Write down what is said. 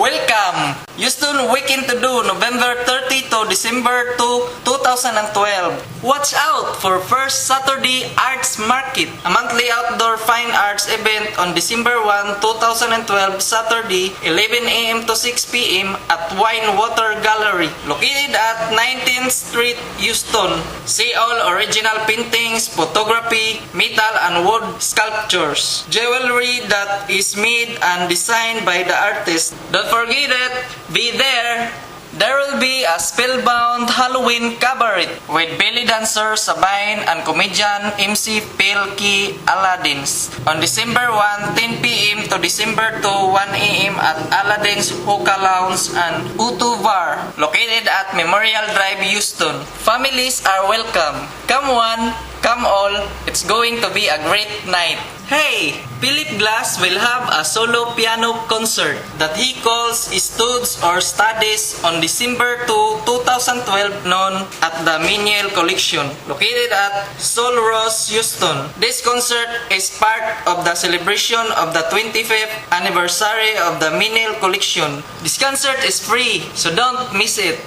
Welcome! Houston Weekend to Do, November 30 to December 2, 2012. Watch out for First Saturday Arts Market, a monthly outdoor fine arts event on December 1, 2012, Saturday, 11 a.m. to 6 p.m. at Wine Water Gallery, located at 19th Street, Houston. See all original paintings, photography, metal and wood sculptures, jewelry that is made and designed by the artist. Don't forget it, be there! There will be a spellbound Halloween cabaret with belly dancer Sabine and comedian MC Pelky Aladdins on December 1, 10 p.m. to December 2, 1 a.m. at Aladdin's Hookah Lounge and Utu Bar, located at Memorial Drive, Houston. Families are welcome. Come one, come all. It's going to be a great night. Hey! Philip Glass will have a solo piano concert that he calls Etudes or Studies on December 2, 2012 noon at the Meniel Collection, located at Sol Ross, Houston. This concert is part of the celebration of the 25th anniversary of the Meniel Collection. This concert is free, so don't miss it.